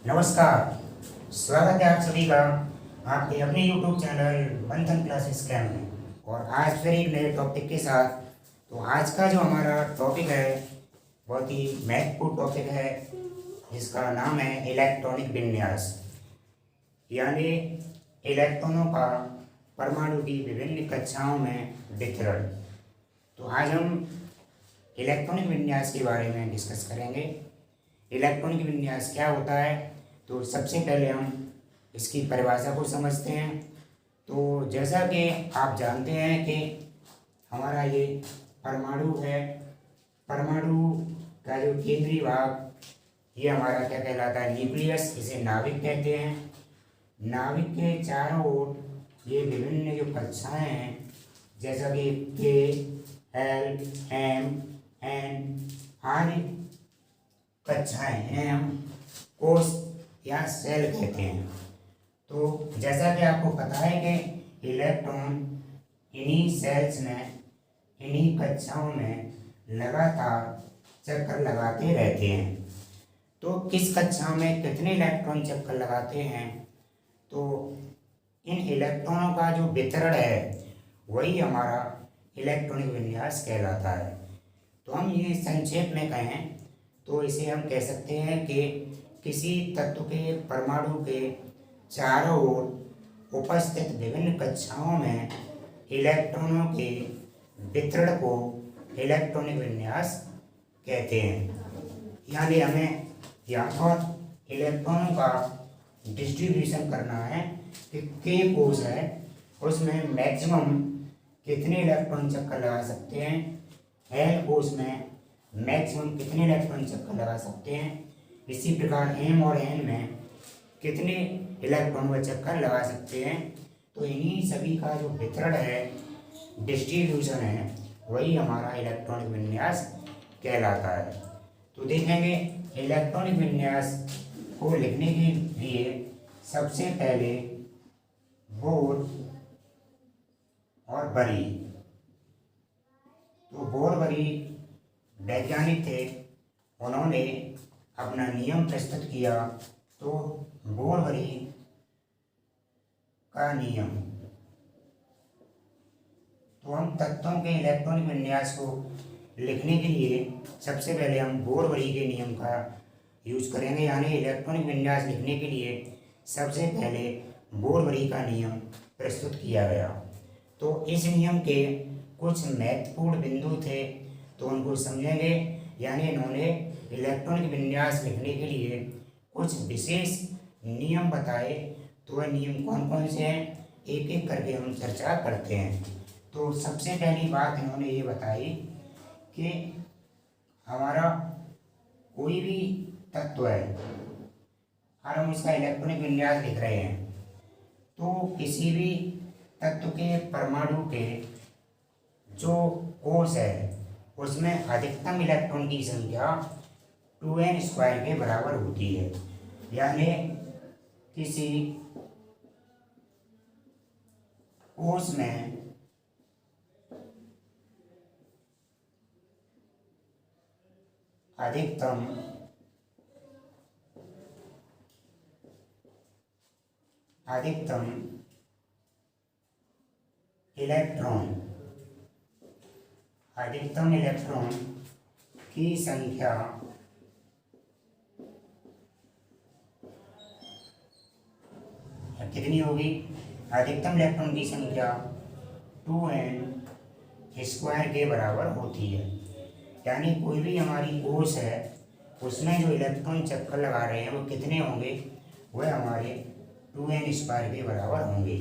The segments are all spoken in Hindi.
नमस्कार। स्वागत है आप सभी का आपके अपने YouTube चैनल मंथन क्लासेस कैम्प में। और आज फिर एक नए टॉपिक के साथ। तो आज का जो हमारा टॉपिक है बहुत ही महत्वपूर्ण टॉपिक है, जिसका नाम है इलेक्ट्रॉनिक विन्यास, यानी इलेक्ट्रॉनों का परमाणु की विभिन्न कक्षाओं में वितरण। तो आज हम इलेक्ट्रॉनिक विन्यास के बारे में डिस्कस करेंगे। इलेक्ट्रॉनिक विन्यास क्या होता है, तो सबसे पहले हम इसकी परिभाषा को समझते हैं। तो जैसा कि आप जानते हैं कि हमारा ये परमाणु है, परमाणु का जो केंद्रीय भाग ये हमारा क्या कहलाता है, न्यूक्लियस, इसे नाभिक कहते हैं। नाभिक के चारों ओर ये विभिन्न जो कक्षाएं हैं, जैसा कि के, एल, एम, एन आदि कक्षाएं हैं, हम कोष या सेल कहते हैं। तो जैसा कि आपको पता है कि इलेक्ट्रॉन इन्हीं सेल्स में, इन्हीं कक्षाओं में लगातार चक्कर लगाते रहते हैं। तो किस कक्षा में कितने इलेक्ट्रॉन चक्कर लगाते हैं, तो इन इलेक्ट्रॉनों का जो वितरण है वही हमारा इलेक्ट्रॉनिक विन्यास कहलाता है। तो हम ये संक्षेप में कहें तो इसे हम कह सकते हैं कि किसी तत्व के परमाणु के चारों ओर उपस्थित विभिन्न कक्षाओं में इलेक्ट्रॉनों के वितरण को इलेक्ट्रॉनिक विन्यास कहते हैं। यानी हमें यहाँ पर इलेक्ट्रॉनों का डिस्ट्रीब्यूशन करना है कि के कोष है उसमें मैक्सिमम कितने इलेक्ट्रॉन चक्कर लगा सकते हैं, एल कोष में मैक्सिमम कितने इलेक्ट्रॉन चक्कर लगा सकते हैं, इसी प्रकार एम और एन में कितने इलेक्ट्रॉन व चक्कर लगा सकते हैं। तो इन्हीं सभी का जो वितरण है, डिस्ट्रीब्यूशन है, वही हमारा इलेक्ट्रॉनिक विन्यास कहलाता है। तो देखेंगे इलेक्ट्रॉनिक विन्यास को लिखने के लिए सबसे पहले बोर और बरी। तो बोर बरी वैज्ञानिक थे, उन्होंने अपना नियम प्रस्तुत किया। तो बोर बरी का नियम, तो हम तत्वों के इलेक्ट्रॉनिक विन्यास को लिखने के लिए सबसे पहले हम बोर बरी के नियम का यूज करेंगे। यानी इलेक्ट्रॉनिक विन्यास लिखने के लिए सबसे पहले बोर बरी का नियम प्रस्तुत किया गया। तो इस नियम के कुछ महत्वपूर्ण बिंदु थे, तो उनको समझेंगे। यानी इन्होंने इलेक्ट्रॉनिक विन्यास लिखने के लिए कुछ विशेष नियम बताए। तो वह नियम कौन कौन से हैं, एक एक करके हम चर्चा करते हैं। तो सबसे पहली बात इन्होंने ये बताई कि हमारा कोई भी तत्व है और हम उसका इलेक्ट्रॉनिक विन्यास लिख रहे हैं, तो किसी भी तत्व के परमाणु के जो कोष है उसमें अधिकतम इलेक्ट्रॉन की संख्या 2n² के बराबर होती है। यानी किसी कोष में अधिकतम इलेक्ट्रॉन की संख्या कितनी होगी, अधिकतम इलेक्ट्रॉन की संख्या 2n² के बराबर होती है। यानी कोई भी हमारी कोष है उसमें जो इलेक्ट्रॉन चक्कर लगा रहे हैं वो कितने होंगे, वह हमारे 2n² के बराबर होंगे।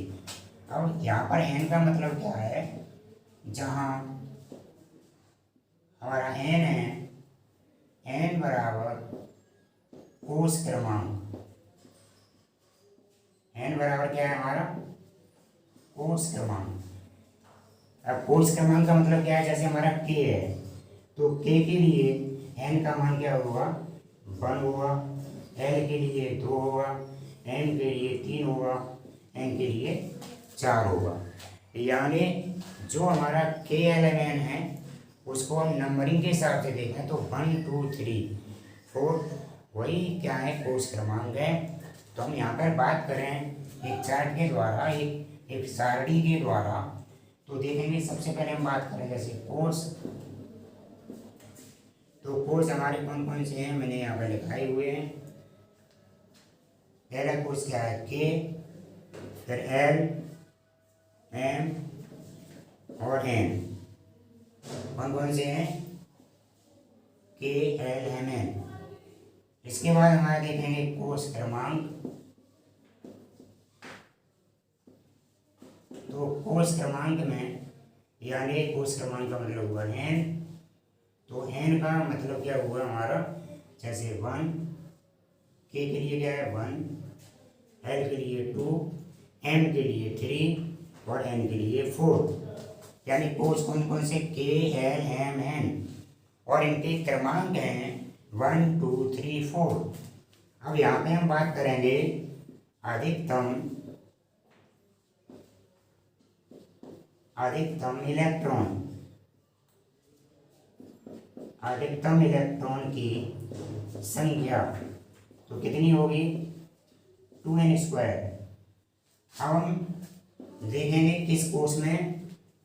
अब यहाँ पर n का मतलब क्या है, जहाँ हमारा n है, n बराबर कोष क्रमांक, n बराबर क्या है हमारा, कोष क्रमांक। अब कोष क्रमांक का मतलब क्या है, जैसे हमारा k है तो k के लिए n का मान क्या होगा, 1 होगा, l के लिए 2 होगा, m के लिए 3 होगा, n के लिए 4 होगा। यानी जो हमारा KLMN है उसको हम नंबरिंग के हिसाब से देखें तो 1 2 3 4 वही क्या है, कोष क्रमांक है। तो हम यहाँ पर बात करें एक चार्ट के द्वारा, एक सारणी के द्वारा, तो देखेंगे सबसे पहले हम बात करें जैसे कोष। तो कोष हमारे कौन कौन से हैं, मैंने यहाँ पर लिखाए हुए हैं। पहला कोष क्या है, के, फिर एल, एम और एन। कौन कौन से हैं, के, एल, एम, एन। इसके बाद हमारे देखेंगे कोष क्रमांक। तो कोष क्रमांक में, यानी कोष क्रमांक का मतलब हुआ एन। तो एन का मतलब क्या हुआ हमारा, जैसे 1, के लिए क्या है 1, एल के लिए 2, एम के लिए 3 और एन के लिए 4। यानी कोष कौन कौन से, के, एल, एम, एन, और इनके क्रमांक हैं 1, 2, 3, 4। अब यहाँ पे हम बात करेंगे अधिकतम इलेक्ट्रॉन, अधिकतम इलेक्ट्रॉन की संख्या तो कितनी होगी, 2n²। अब हम देखेंगे किस कोष में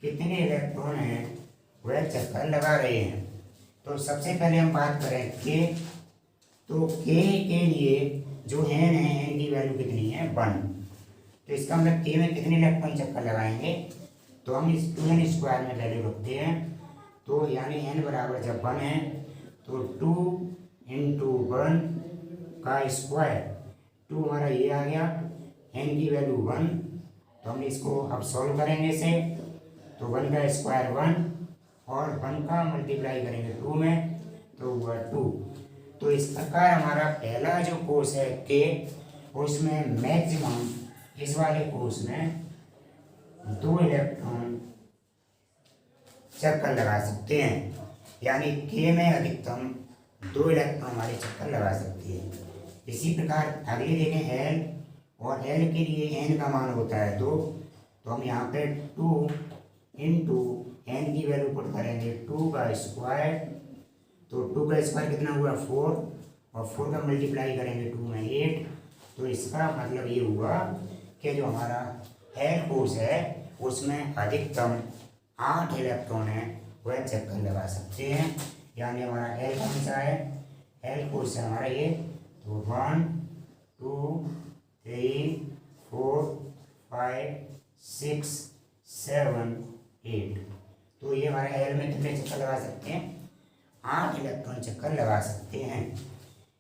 कितने इलेक्ट्रॉन हैं वह चक्कर लगा रहे हैं। तो सबसे पहले हम बात करें के। तो के के लिए जो एन है, एन की वैल्यू कितनी है 1। तो इसका मतलब के में कितने इलेक्ट्रॉन चक्कर लगाएंगे, तो हम इस 2n² में वैल्यू रखते हैं। तो यानी n बराबर जब 1 है तो 2 × 1 का स्क्वायर, 2 हमारा ये आ गया, n की वैल्यू 1। तो हम इसको अब सॉल्व करेंगे इसे। तो 1 का स्क्वायर 1 और 1 का मल्टीप्लाई करेंगे 2 में तो हुआ 2। तो इस प्रकार हमारा पहला जो कोष है के, उसमें मैक्सिमम, इस वाले कोष में 2 इलेक्ट्रॉन चक्कर लगा सकते हैं। यानी के में अधिकतम 2 इलेक्ट्रॉन हमारे चक्कर लगा सकते हैं। इसी प्रकार अगले देखें एल, और एल के लिए एन का मान होता है 2। तो हम यहाँ पे 2 × एन की वैल्यू पुट करेंगे 2 का स्क्वायर। तो 2 का स्क्वायर कितना हुआ 4, और 4 का मल्टीप्लाई करेंगे 2 में 8। तो इसका मतलब ये हुआ कि जो हमारा एल कोष है उसमें अधिकतम 8 इलेक्ट्रॉन है वह चक्कर लगा सकते हैं। यानी हमारा एल कौन सा है, एल कोष है हमारा ये। तो 1, 2, 3, 4, 5, 6, 7, 8। तो ये हमारे एल में कितने चक्कर लगा सकते हैं, 8 इलेक्ट्रॉन चक्कर लगा सकते हैं।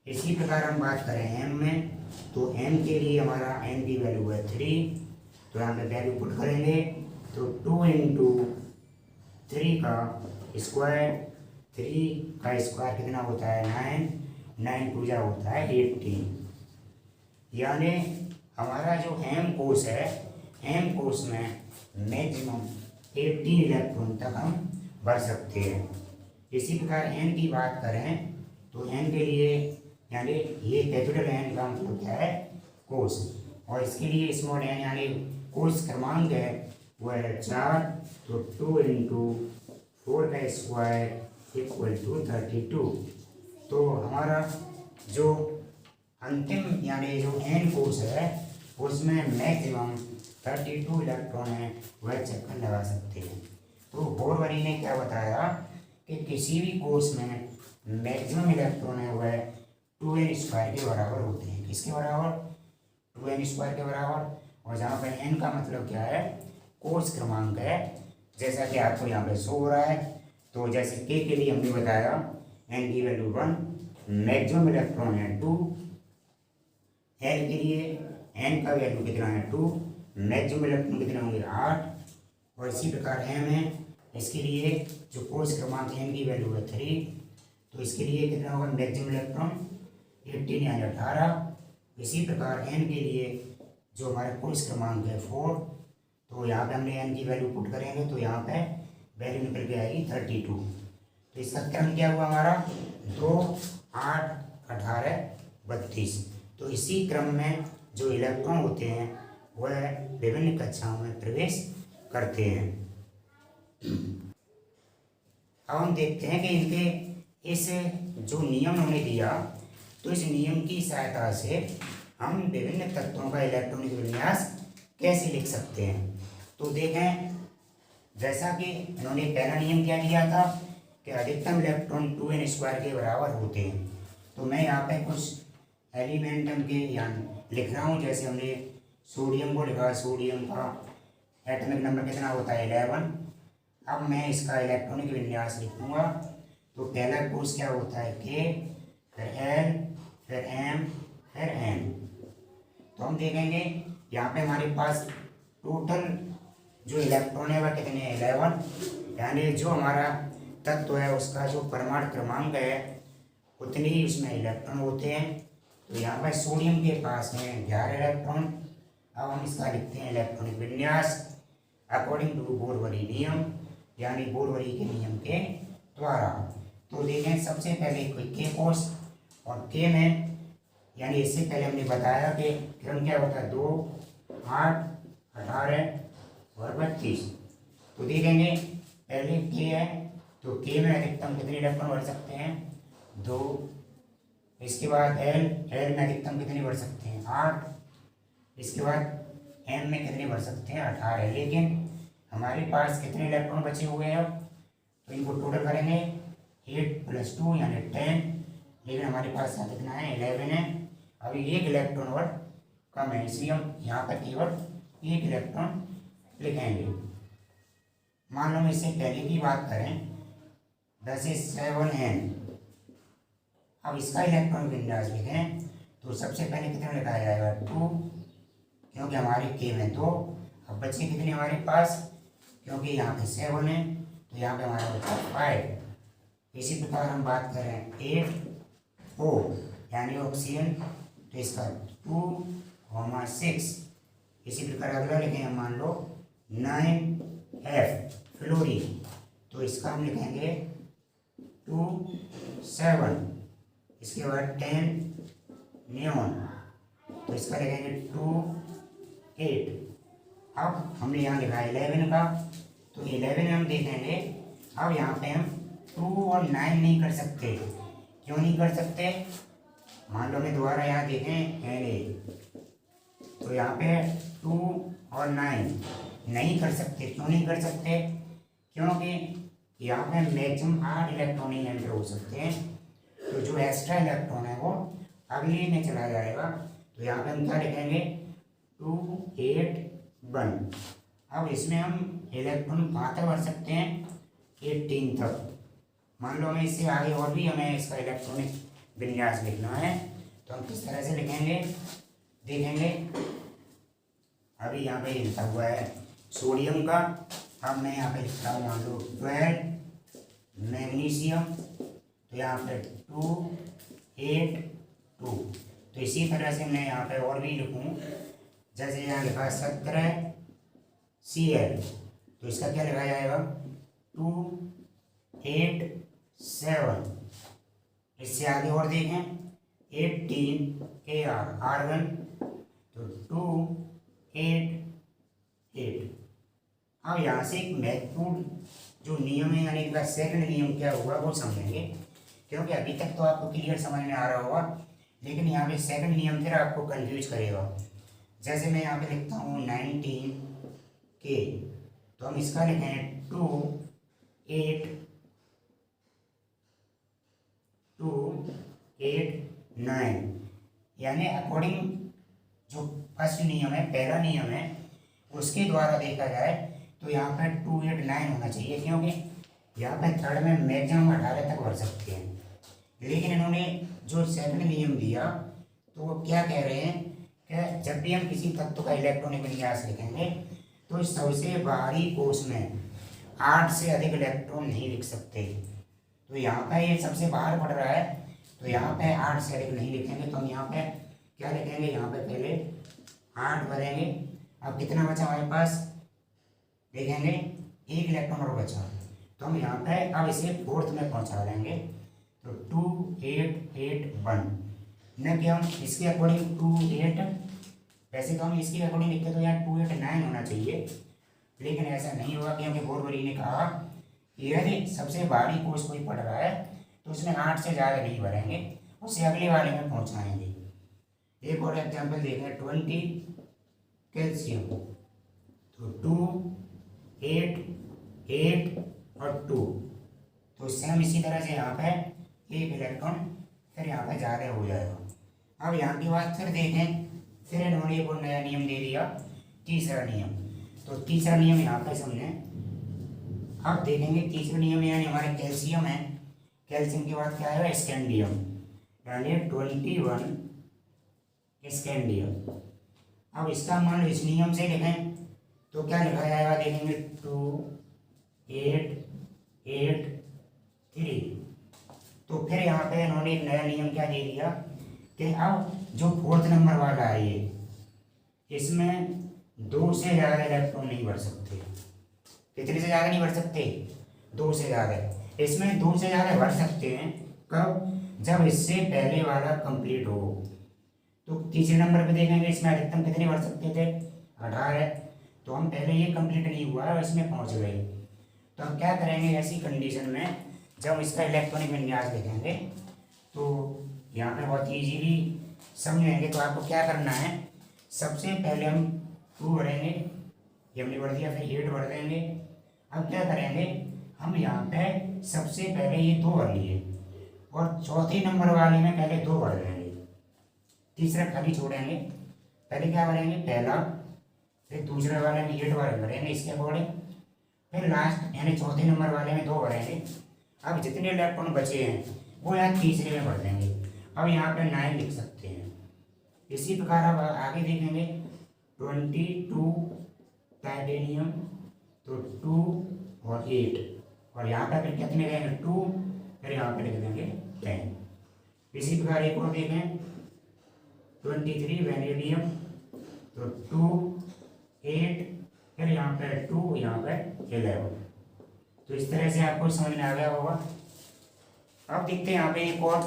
इसी प्रकार हम बात करें एम में। तो एम के लिए हमारा एन की वैल्यू है 3। तो यहाँ पे वैल्यू पुट करेंगे तो 2 × 3 का स्क्वायर, 3 का स्क्वायर कितना होता है 9, 9 2 जा होता है 18। यानी हमारा जो एम कोष है, एम कोष में मैक्सिमम 18 इलेक्ट्रॉन तक हम भर सकते हैं। इसी प्रकार एन की बात करें तो एन के लिए, यानी ये कैपिटल एन का मतलब क्या है कोष, और इसके लिए स्मॉल एन यानी कोष क्रमांक है वह है 4। तो 2 × 4 का स्क्वायर = 32। तो हमारा जो अंतिम यानी जो एन कोष है उसमें मैक्सिमम 32 इलेक्ट्रॉन है वह चक्कर लगा सकते हैं। तो बोरवरी ने क्या बताया कि किसी भी कोष में मैक्सिमम इलेक्ट्रॉन है वह 2n² के बराबर होते हैं। किसके बराबर, 2n² के बराबर। और जहाँ पर n का मतलब क्या है, कोष क्रमांक है, जैसा कि आपको यहाँ पे शो हो रहा है। तो जैसे के लिए हमने बताया n की वैल्यू 1, मैक्सिमम इलेक्ट्रॉन है 2। एल के लिए n का वैल्यू कितना है 2, मैक्सिमम इलेक्ट्रॉन कितना होंगे 8। और इसी प्रकार m है, इसके लिए जो कोष क्रमांक n की वैल्यू है 3। तो इसके लिए कितना होगा मैक्सिमम इलेक्ट्रॉन 18 यानी 18। इसी प्रकार n के लिए जो हमारा कोष क्रमांक है 4। तो यहाँ पे हमने n की वैल्यू पुट करेंगे तो यहाँ पे वैल्यू निकल के आएगी 32। तो इसका क्रम क्या हुआ हमारा 2, 8, 18, 32। तो इसी क्रम में जो इलेक्ट्रॉन होते हैं वह विभिन्न कक्षाओं में प्रवेश करते हैं। अब हम देखते हैं कि इनके इस जो नियम हमने दिया तो इस नियम की सहायता से हम विभिन्न तत्वों का इलेक्ट्रॉनिक विन्यास कैसे लिख सकते हैं। तो देखें, जैसा कि इन्होंने पहला नियम क्या दिया था कि अधिकतम इलेक्ट्रॉन 2n² के बराबर होते हैं। तो मैं यहाँ पे कुछ एलिमेंटम के यहाँ लिख रहा हूँ। जैसे हमने सोडियम को लिखा, सोडियम का एटॉमिक नंबर कितना होता है 11। अब मैं इसका इलेक्ट्रॉनिक विन्यास लिखूँगा। तो पहला कोर्स क्या होता है K, फिर L, फिर M, फिर N। तो हम देखेंगे यहाँ पे हमारे पास टोटल जो इलेक्ट्रॉन है वह कितने हैं 11, यानी जो हमारा तत्व है उसका जो परमाणु क्रमांक है उतने ही उसमें इलेक्ट्रॉन होते हैं। तो यहाँ पर सोडियम के पास में 11 इलेक्ट्रॉन। अब हम इसका लिखते हैं इलेक्ट्रॉनिक विन्यास अकॉर्डिंग टू बोरवरी नियम, यानी बोरवरी के नियम के द्वारा। तो देखें, सबसे पहले के कोर्स और के में, यानी इससे पहले हमने बताया कि क्रम क्या होता है 2, 8, 18 और 32। तो देखेंगे पहले के है, तो के में अधिकतम कितने इलेक्ट्रॉन बढ़ सकते हैं 2। इसके बाद एल में अधिकतम कितने बढ़ सकते हैं 8। इसके बाद एम में कितने बढ़ सकते हैं 18। लेकिन हमारे पास कितने इलेक्ट्रॉन बचे हुए हैं, तो इनको टोटल करेंगे 8 + 2 यानी 10। लेकिन हमारे पास यहाँ कितना है 11 है। अभी एक इलेक्ट्रॉन और कम है, इसलिए हम यहाँ पर केवल एक इलेक्ट्रॉन लिखेंगे। मान लो हम इससे पहले की बात करें, जैसे 7n। अब इसका इलेक्ट्रॉन विन्यास लिखें तो सबसे पहले कितना लिखा जाएगा 2, क्योंकि हमारे के में 2। अब बचे कितने हमारे पास, क्योंकि यहाँ पे 7 है तो यहाँ पे हमारा बचा 5। इसी प्रकार हम बात करें 8O यानी ऑक्सीजन, तो इसका 2, 6। इसी प्रकार अगला लिखें हम, मान लो 9F फ्लोरीन, तो इसका हम लिखेंगे 2, 7। इसके बाद 10 नियॉन, तो इसका लिखेंगे 2, 8। अब हमने यहाँ लिखा 11 का, तो 11 में हम देखेंगे। अब यहाँ पे हम 2 और 9 नहीं कर सकते। क्यों नहीं कर सकते, मान लो हमें दोबारा यहाँ देखें Na, तो यहाँ पे 2 और 9 नहीं कर सकते। क्यों नहीं कर सकते, क्योंकि यहाँ पे मैक्सिमम 8 इलेक्ट्रॉन ही एंटर हो सकते हैं। तो जो एक्स्ट्रा इलेक्ट्रॉन है वो अगले में चला जाएगा। तो यहाँ पे हम क्या लिखेंगे 2, 8, 1। अब इसमें हम इलेक्ट्रॉन कहाँ तक बढ़ सकते हैं 18 तक। मान लो हमें इससे आगे और भी हमें इसका इलेक्ट्रॉनिक विन्यास लिखना है, तो हम किस तरह से लिखेंगे देखेंगे। अभी यहाँ पे लिखा हुआ है सोडियम का, अब मैं यहाँ पे लिखता हूँ मान लो 12 मैग्नीशियम, तो यहाँ पे 2, 8, 2। तो इसी तरह से मैं यहाँ पे और भी लिखूँ, जैसे यहाँ लिखा 17 Cl, तो इसका क्या लिखा जाएगा 2, 8, 7। इससे आगे और देखें 18 Ar आर्गन, तो 2, 8, 8। अब यहाँ से एक महत्वपूर्ण जो नियम है, यानी इनका सेकंड नियम क्या होगा वो समझेंगे, क्योंकि अभी तक तो आपको क्लियर समझ में आ रहा होगा, लेकिन यहाँ पे सेकंड नियम फिर आपको कंफ्यूज करेगा। जैसे मैं यहाँ पे लिखता हूँ 19K, तो हम इसका लिखें 2, 8, 9, यानी अकॉर्डिंग जो फर्स्ट नियम है, पहला नियम है, उसके द्वारा देखा जाए तो यहाँ पर 2, 8, 9 होना चाहिए, क्योंकि यहाँ पर थर्ड में मैक्सिमम 18 तक बढ़ सकते हैं। लेकिन इन्होंने जो सेकंड नियम दिया तो वो क्या कह रहे हैं कि जब भी हम किसी तत्व का इलेक्ट्रॉनिक विन्यास लिखेंगे तो सबसे बाहरी कोश में 8 से अधिक इलेक्ट्रॉन नहीं लिख सकते। तो यहाँ पर ये सबसे बाहर पड़ रहा है, तो यहाँ पे 8 से अधिक नहीं लिखेंगे। तो हम यहाँ पे क्या लिखेंगे, यहाँ पे पहले 8 भरेंगे। अब कितना बचा हमारे पास देखेंगे, एक इलेक्ट्रॉन और बचा, तो हम यहाँ पे अब इसे फोर्थ में पहुँचा देंगे। तो 2, 8, 8, 1, न कि हम इसके अकॉर्डिंग 2, 8, वैसे तो हम इसके अकॉर्डिंग लिखते तो यहाँ 2, 8, 9 होना चाहिए, लेकिन ऐसा नहीं होगा, क्योंकि बोरवरी ने कहा यदि सबसे बाहरी कोश कोई पढ़ रहा है तो उसमें 8 से ज़्यादा नहीं भरेंगे उसे अगले वाले में पहुंचाएंगे। एक और एग्जाम्पल देखें, 20 कैल्शियम, तो 2, 8, 8 और 2, तो सेम इसी तरह से यहाँ पे एक इलेक्ट्रॉन फिर यहाँ पे ज़्यादा हो जाएगा। अब यहाँ की बात फिर देखें, फिर इन्होंने एक और नया नियम दे दिया, तीसरा नियम। तो तीसरा नियम यहाँ पे हमने अब देखेंगे, तीसरा नियम यानी हमारे कैल्शियम है, कैल्शियम के बाद क्या आएगा, स्कैंडियम, यानी 21 स्कैंडियम। अब इसका मान इस नियम से लिखें तो क्या लिखा जाएगा, देखेंगे 2, 8, 8, 3। तो फिर यहाँ पे इन्होंने एक नया नियम क्या दे दिया कि अब जो फोर्थ नंबर वाला है ये, इसमें 2 से ज़्यादा इलेक्ट्रॉन नहीं बढ़ सकते। कितने से ज़्यादा नहीं बढ़ सकते, 2 से ज़्यादा। इसमें 2 से ज़्यादा बढ़ सकते हैं कब, जब इससे पहले वाला कंप्लीट हो। तो तीसरे नंबर पे देखेंगे इसमें अधिकतम कितने बढ़ सकते थे, 18। तो हम पहले ये कंप्लीट नहीं हुआ है और इसमें पहुंच गए। तो हम क्या करेंगे, ऐसी कंडीशन में जब इसका इलेक्ट्रॉनिक विन्यास लिखेंगे तो यहाँ पे बहुत ईजीली समझेंगे। तो आपको क्या करना है, सबसे पहले हम 2 भरेंगे, ये हमने भर दिया, फिर 8 भर देंगे। अब क्या करेंगे, हम यहाँ पे सबसे पहले ये 2 भर लिए और चौथे नंबर वाले में पहले 2 भर देंगे, तीसरा खाली छोड़ेंगे। पहले क्या भरेंगे, पहला, फिर दूसरे वाले में 8 बार भरेंगे इसके अकॉर्डिंग, फिर लास्ट यानी चौथे नंबर वाले में 2 भरेंगे। अब जितने इलेक्ट्रॉन बचे हैं वो यहाँ तीसरे में भर देंगे। अब यहाँ पे 9 लिख सकते हैं। इसी प्रकार अब आगे देखेंगे, 22 टाइटेनियम, तो 2 और 8, और यहाँ पर फिर कितने देंगे, 2, फिर यहाँ पे लिख देंगे 10। इसी प्रकार एक और देखें, 23 वेनेडियम, तो 2, 8, फिर यहाँ पे 2, यहाँ पे 11। तो इस तरह से आपको समझ में आ गया होगा। अब देखते हैं यहाँ पे एक और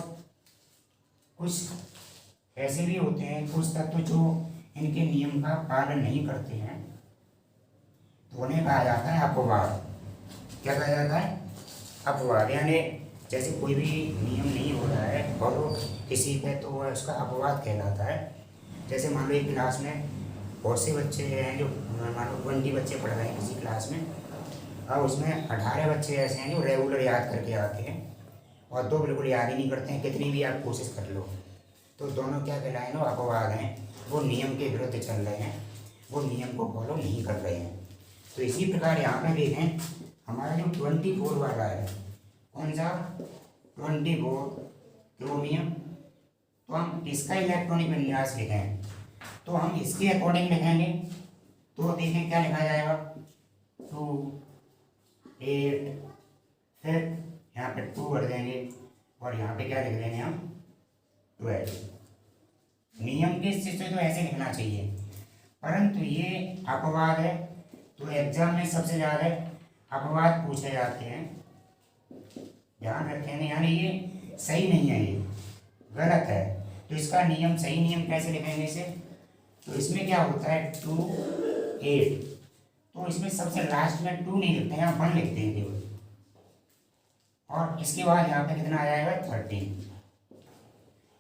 कुछ ऐसे भी होते हैं कुछ तत्व जो इनके नियम का पालन नहीं करते हैं, तो उन्हें कहा जाता है अपवाद। क्या कहा जाता है, अपवाद। यानी जैसे कोई भी नियम नहीं हो रहा है फॉलो किसी पे, तो वह उसका अपवाद कहलाता है। जैसे मान लो एक क्लास में बहुत से बच्चे हैं, जो मान लो 20 बच्चे पढ़ रहे हैं किसी क्लास में, अब उसमें 18 बच्चे ऐसे हैं जो रेगुलर याद करके आते हैं और 2 बिल्कुल याद ही नहीं करते हैं, कितनी भी आप कोशिश कर लो। तो दोनों क्या कहलाए ना, अपवाद हैं, वो नियम के विरुद्ध चल रहे हैं, वो नियम को फॉलो नहीं कर रहे हैं। तो इसी प्रकार यहाँ पे देखें, हमारा जो 24 वाला है, कौन सा, 24 क्रोमियम, तो हम इसका इलेक्ट्रॉनिक विन्यास लिखें तो हम इसके अकॉर्डिंग लिखेंगे। तो देखें क्या लिखा जाएगा, 2, 8, फिर यहाँ पे 2 भर देंगे और यहाँ पे क्या लिख देंगे हम, 12। नियम के हिस्से से तो ऐसे लिखना चाहिए, परंतु ये अपवाद है, तो एग्जाम में सबसे ज़्यादा अपवाद पूछे जाते हैं, ध्यान रखेंगे। यानी ये सही नहीं है, ये गलत है। तो इसका नियम, सही नियम कैसे लिखेंगे इसे, तो इसमें क्या होता है, 2, 8, तो इसमें सबसे लास्ट में 2 नहीं लिखते हैं, यहाँ 1 लिखते हैं केवल, और इसके बाद यहाँ पे कितना आ जाएगा, 13।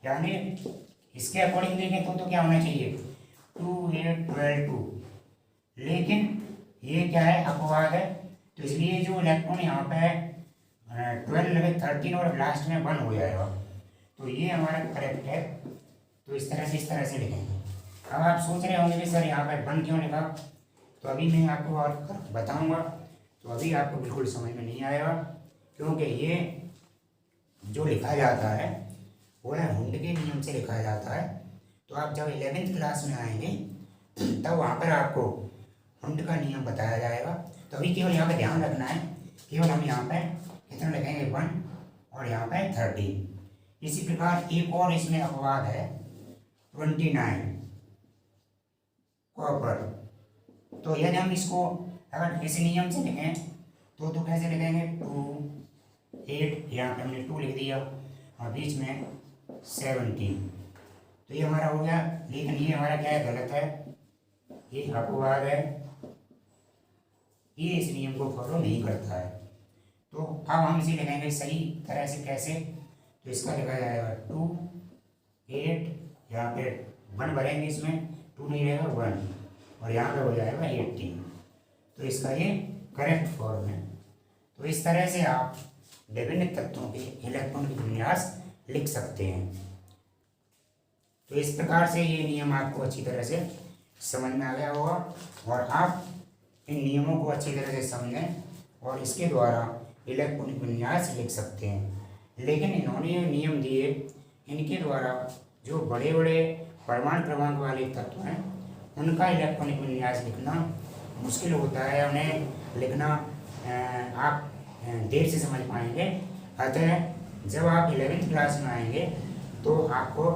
यानी इसके अकॉर्डिंग देखें तो क्या होना चाहिए, 2, 8, 12, 2, लेकिन ये क्या है, अपवाद है, तो इसलिए जो इलेक्ट्रॉन यहाँ पे है 12, 13 और लास्ट में 1 हो जाएगा। तो ये हमारा करेक्ट है। तो इस तरह से लिखेंगे। अब आप सोच रहे होंगे कि सर यहाँ पे 1 क्यों लिखा, तो अभी मैं आपको और बताऊंगा। तो अभी आपको बिल्कुल समझ में नहीं आएगा, क्योंकि ये जो लिखा जाता है वो है हुंड के नियम से लिखा जाता है। तो आप जब 11th क्लास में आएंगे तब वहाँ पर आपको हुंड का नियम बताया जाएगा। तो अभी केवल यहाँ पे ध्यान रखना है, केवल हम यहाँ पे कितना लिखेंगे, 1 और यहाँ पे 13। इसी प्रकार एक और इसमें अपवाद है, 29 कॉपर। तो यदि हम इसको अगर इस नियम से लिखें तो कैसे लिखेंगे, 2, 8, यहाँ पे हमने 2 लिख दिया और बीच में 17। तो ये हमारा हो गया, लेकिन ये हमारा क्या है, गलत है, ये अपवाद है, ये इस नियम को फॉलो नहीं करता है। तो अब हम इसे लिखेंगे सही तरह से कैसे, तो इसका लिखा जाएगा 2 8, यहाँ पे 1 भरेंगे, इसमें 2 नहीं रहेगा 1, और यहाँ पे हो जाएगा 18। तो इसका ये करेक्ट फॉर्म है। तो इस तरह से आप विभिन्न तत्वों के इलेक्ट्रॉन के विन्यास लिख सकते हैं। तो इस प्रकार से ये नियम आपको अच्छी तरह से समझ में आ गया होगा, और आप इन नियमों को अच्छी तरह से समझें और इसके द्वारा इलेक्ट्रॉनिक विन्यास लिख सकते हैं। लेकिन इन्होंने ये नियम दिए, इनके द्वारा जो बड़े बड़े परमाणु क्रमांक वाले तत्व हैं उनका इलेक्ट्रॉनिक विन्यास लिखना मुश्किल होता है, उन्हें लिखना आप देर से समझ पाएंगे। अतः जब आप 11वीं क्लास में आएंगे तो आपको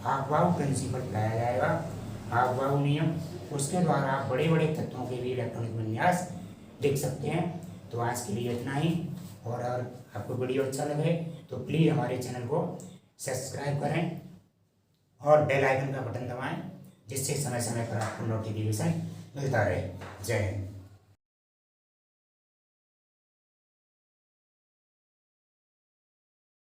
आफबाऊ प्रिंसिपल पढ़ाया जाएगा, आफबाऊ नियम, उसके द्वारा आप बड़े बड़े तत्वों के भी इलेक्ट्रॉनिक विन्यास लिख सकते हैं। तो आज के लिए इतना ही, और अगर आपको वीडियो अच्छा लगे तो प्लीज़ हमारे चैनल को सब्सक्राइब करें और बेल आइकन का बटन दबाएं, जिससे समय समय पर आपको नोटिफिकेशन मिलता रहे। जय हिंद।